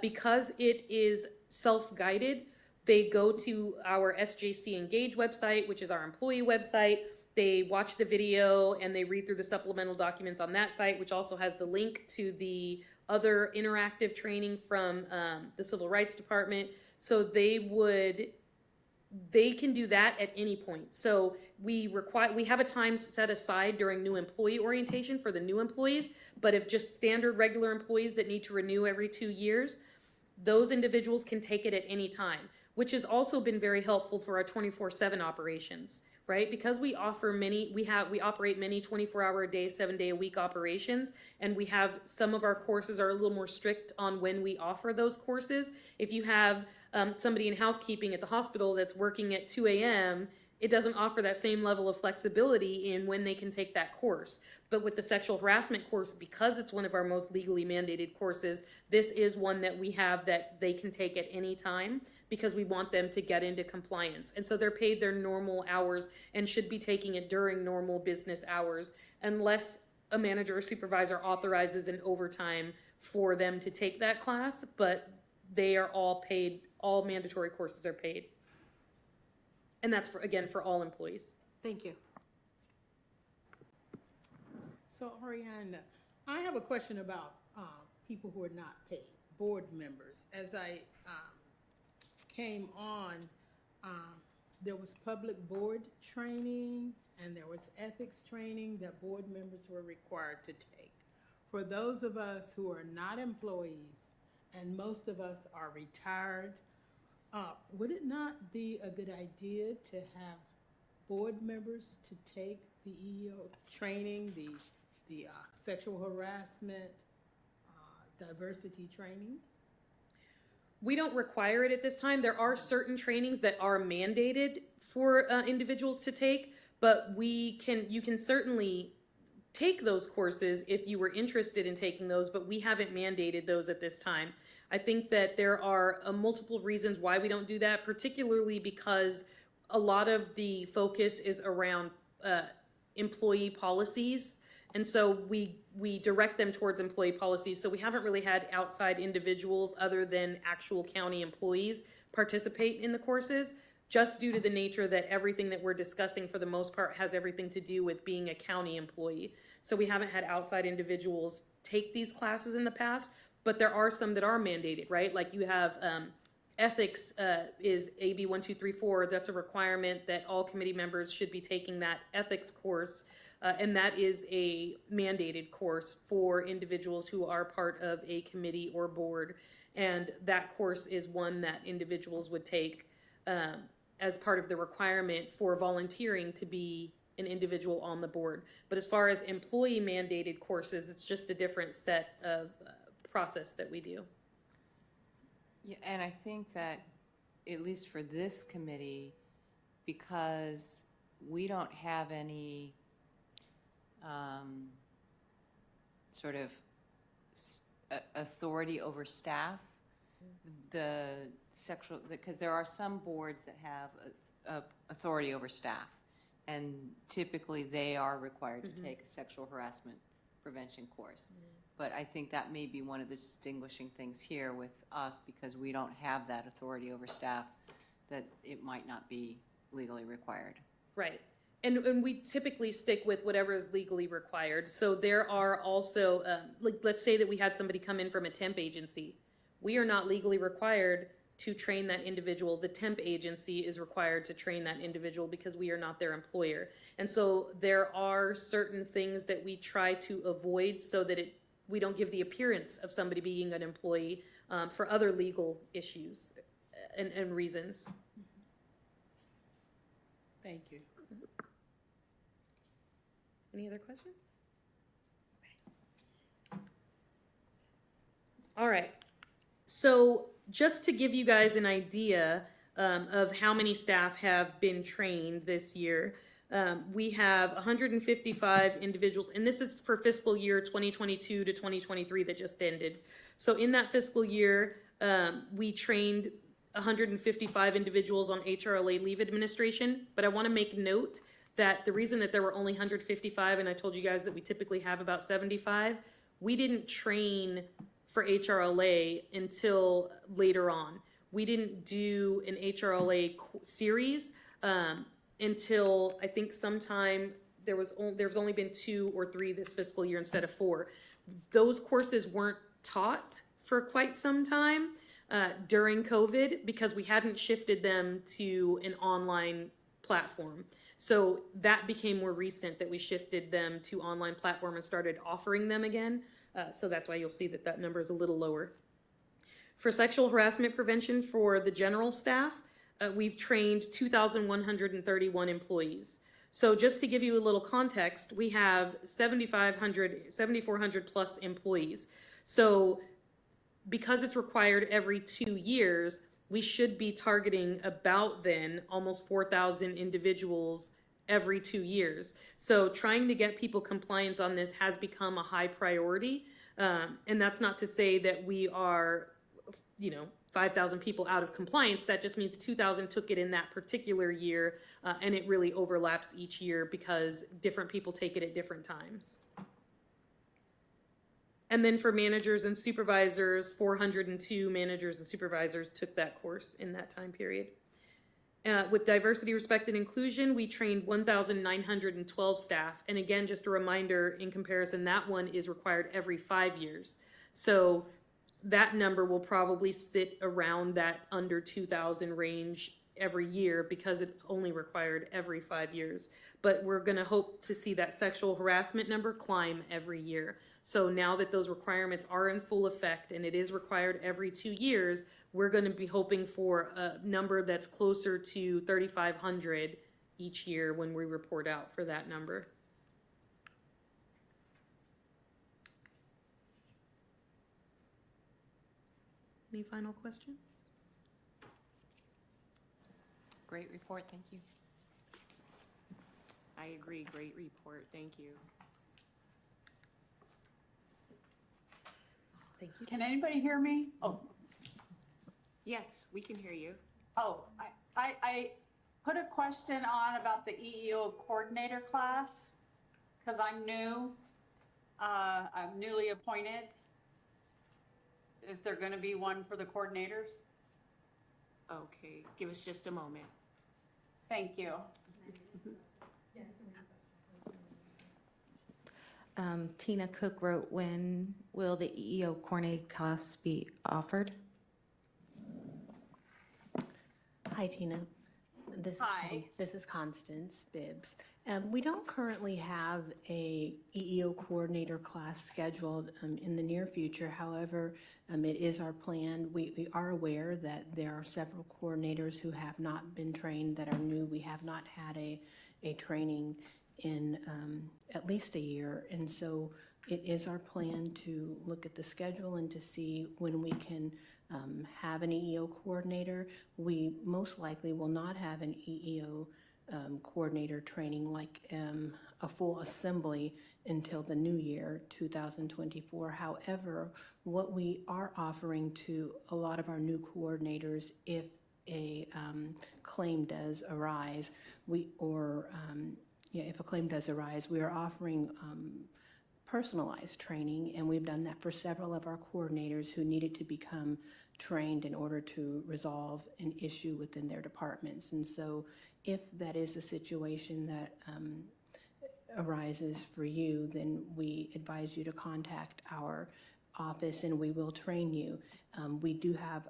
[SPEAKER 7] because it is self-guided, they go to our SJC Engage website, which is our employee website. They watch the video and they read through the supplemental documents on that site, which also has the link to the other interactive training from the Civil Rights Department. So they can do that at any point. So we have a time set aside during new employee orientation for the new employees, but if just standard regular employees that need to renew every 2 years, those individuals can take it at any time, which has also been very helpful for our 24/7 operations, right? Because we operate many 24-hour-a-day, 7-day-a-week operations, and we have some of our courses are a little more strict on when we offer those courses. If you have somebody in housekeeping at the hospital that's working at 2 a.m., it doesn't offer that same level of flexibility in when they can take that course. But with the sexual harassment course, because it's one of our most legally mandated courses, this is one that we have that they can take at any time because we want them to get into compliance. And so they're paid their normal hours and should be taking it during normal business hours unless a manager or supervisor authorizes an overtime for them to take that class, but they are all paid, all mandatory courses are paid. And that's, for all employees.
[SPEAKER 10] Thank you.
[SPEAKER 3] So, Ariana, I have a question about people who are not paid, board members. As I came on, there was public board training and there was ethics training that board members were required to take. For those of us who are not employees, and most of us are retired, would it not be a good idea to have board members to take the EEO training, the sexual harassment, diversity training?
[SPEAKER 7] We don't require it at this time. There are certain trainings that are mandated for individuals to take, but you can certainly take those courses if you were interested in taking those, but we haven't mandated those at this time. I think that there are multiple reasons why we don't do that, particularly because a lot of the focus is around employee policies. And so we direct them towards employee policies. So we haven't really had outside individuals other than actual county employees participate in the courses, just due to the nature that everything that we're discussing for the most part has everything to do with being a county employee. So we haven't had outside individuals take these classes in the past, but there are some that are mandated, right? Like you have ethics is AB 1234. That's a requirement that all committee members should be taking that ethics course. And that is a mandated course for individuals who are part of a committee or board. And that course is one that individuals would take as part of the requirement for volunteering to be an individual on the board. But as far as employee mandated courses, it's just a different set of process that we do.
[SPEAKER 2] Yeah, and I think that, at least for this committee, because we don't have any sort of authority over staff, because there are some boards that have authority over staff, and typically they are required to take a sexual harassment prevention course. But I think that may be one of the distinguishing things here with us, because we don't have that authority over staff, that it might not be legally required.
[SPEAKER 7] Right. And we typically stick with whatever is legally required. So there are also, like, let's say that we had somebody come in from a temp agency. We are not legally required to train that individual. The temp agency is required to train that individual because we are not their employer. And so there are certain things that we try to avoid so that we don't give the appearance of somebody being an employee for other legal issues and reasons.
[SPEAKER 3] Thank you.
[SPEAKER 7] Any other questions? Okay. All right. So just to give you guys an idea of how many staff have been trained this year, we have 155 individuals, and this is for fiscal year 2022 to 2023 that just ended. So in that fiscal year, we trained 155 individuals on HRLA leave administration, but I want to make note that the reason that there were only 155, and I told you guys that we typically have about 75, we didn't train for HRLA until later on. We didn't do an HRLA series until I think sometime there's only been 2 or 3 this fiscal year instead of 4. Those courses weren't taught for quite some time during COVID because we hadn't shifted them to an online platform. So that became more recent that we shifted them to online platform and started offering them again. So that's why you'll see that that number is a little lower. For sexual harassment prevention for the general staff, we've trained 2,131 employees. So just to give you a little context, we have 7,400 plus employees. So because it's required every 2 years, we should be targeting about then almost 4,000 individuals every 2 years. So trying to get people compliant on this has become a high priority. And that's not to say that we are, 5,000 people out of compliance. That just means 2,000 took it in that particular year, and it really overlaps each year because different people take it at different times. And then for managers and supervisors, 402 managers and supervisors took that course in that time period. With diversity, respect, and inclusion, we trained 1,912 staff. And again, just a reminder, in comparison, that one is required every 5 years. So that number will probably sit around that under 2,000 range every year because it's only required every 5 years. But we're gonna hope to see that sexual harassment number climb every year. So now that those requirements are in full effect and it is required every 2 years, we're going to be hoping for a number that's closer to 3,500 each year when we report out for that number. Any final questions?
[SPEAKER 2] Great report, thank you.
[SPEAKER 1] I agree, great report, thank you.
[SPEAKER 3] Thank you.
[SPEAKER 13] Can anybody hear me? Oh,
[SPEAKER 1] Yes, we can hear you.
[SPEAKER 13] I put a question on about the EEO coordinator class, because I'm new. I'm newly appointed. Is there going to be one for the coordinators?
[SPEAKER 1] Okay, give us just a moment.
[SPEAKER 13] Thank you.
[SPEAKER 4] Tina Cook wrote, when will the EEO coordinated class be offered?
[SPEAKER 6] Hi, Tina.
[SPEAKER 13] Hi.
[SPEAKER 6] This is Constance Bibbs. We don't currently have a EEO coordinator class scheduled in the near future. However, it is our plan. We are aware that there are several coordinators who have not been trained, that are new. We have not had a training in at least a year. And so it is our plan to look at the schedule and to see when we can have an EEO coordinator. We most likely will not have an EEO coordinator training, like a full assembly, until the new year, 2024. However, what we are offering to a lot of our new coordinators, if a claim does arise, if a claim does arise, we are offering personalized training, and we've done that for several of our coordinators who needed to become trained in order to resolve an issue within their departments. And so if that is a situation that arises for you, then we advise you to contact our office and we will train you. We do have,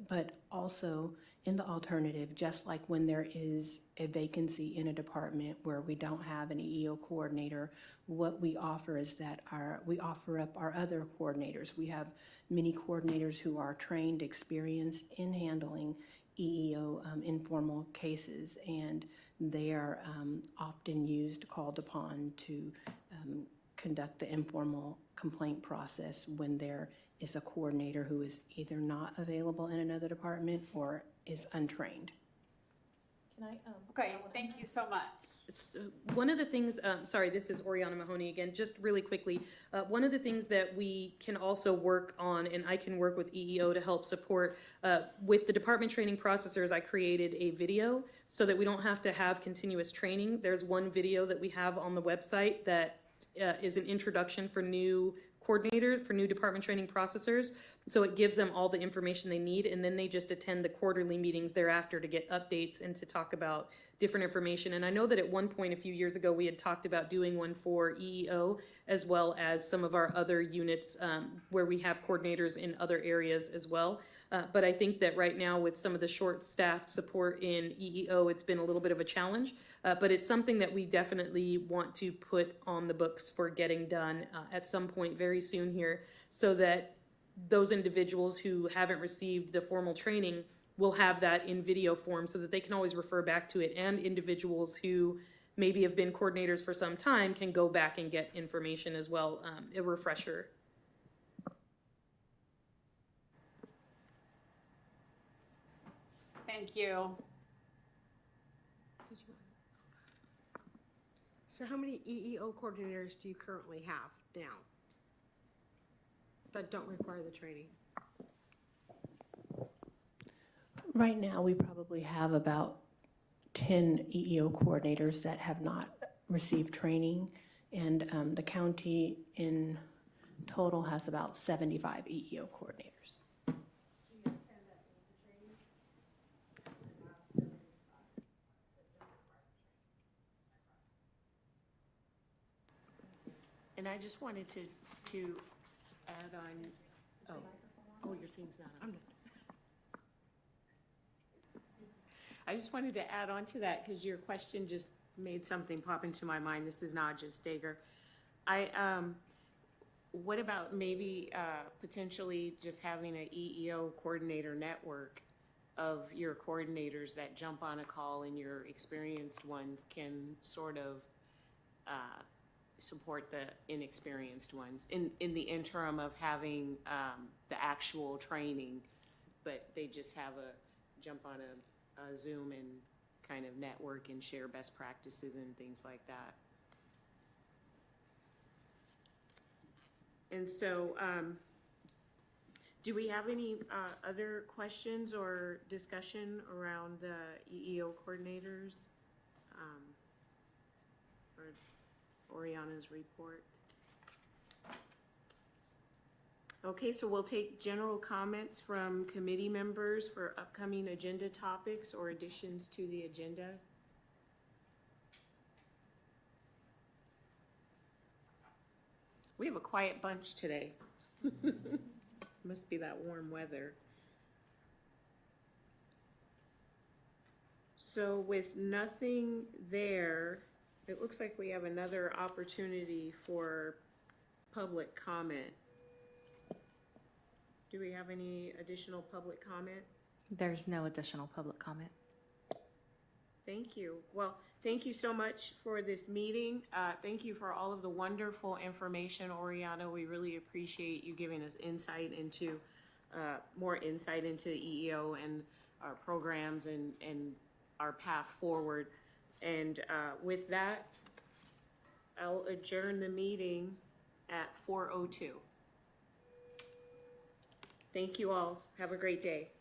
[SPEAKER 6] but also in the alternative, just like when there is a vacancy in a department where we don't have an EEO coordinator, what we offer is that we offer up our other coordinators. We have many coordinators who are trained, experienced in handling EEO informal cases, and they are often called upon to conduct the informal complaint process when there is a coordinator who is either not available in another department or is untrained.
[SPEAKER 7] Can I,
[SPEAKER 13] Okay, thank you so much.
[SPEAKER 7] one of the things, sorry, this is Oriana Mahoney again, just really quickly. One of the things that we can also work on, and I can work with EEO to help support, with the department training processors, I created a video so that we don't have to have continuous training. There's one video that we have on the website that is an introduction for new coordinators, for new department training processors. So it gives them all the information they need, and then they just attend the quarterly meetings thereafter to get updates and to talk about different information. And I know that at one point a few years ago, we had talked about doing one for EEO as well as some of our other units where we have coordinators in other areas as well. But I think that right now with some of the short-staffed support in EEO, it's been a little bit of a challenge. But it's something that we definitely want to put on the books for getting done at some point very soon here, so that those individuals who haven't received the formal training will have that in video form so that they can always refer back to it, and individuals who maybe have been coordinators for some time can go back and get information as well, a refresher.
[SPEAKER 13] Thank you.
[SPEAKER 10] So how many EEO coordinators do you currently have now that don't require the training?
[SPEAKER 6] Right now, we probably have about 10 EEO coordinators that have not received training, and the county in total has about 75 EEO coordinators.
[SPEAKER 11] So you have 10 that need the training, and about 75 that don't require the training.
[SPEAKER 1] And I just wanted to add on, oh, your thing's not on. I just wanted to add on to that because your question just made something pop into my mind. This is Nadja Steger. What about maybe potentially just having an EEO coordinator network of your coordinators that jump on a call, and your experienced ones can sort of support the inexperienced ones in the interim of having the actual training, but they just have a jump on a Zoom and kind of network and share best practices and things like that. And so, do we have any other questions or discussion around the EEO coordinators? Or Oriana's report? Okay, so we'll take general comments from committee members for upcoming agenda topics or additions to the agenda. We have a quiet bunch today. Must be that warm weather. So with nothing there, it looks like we have another opportunity for public comment. Do we have any additional public comment?
[SPEAKER 4] There's no additional public comment.
[SPEAKER 1] Thank you. Well, thank you so much for this meeting. Thank you for all of the wonderful information, Oriana. We really appreciate you giving us insight into, more insight into EEO and our programs and our path forward. And with that, I'll adjourn the meeting at 4:02. Thank you all. Have a great day.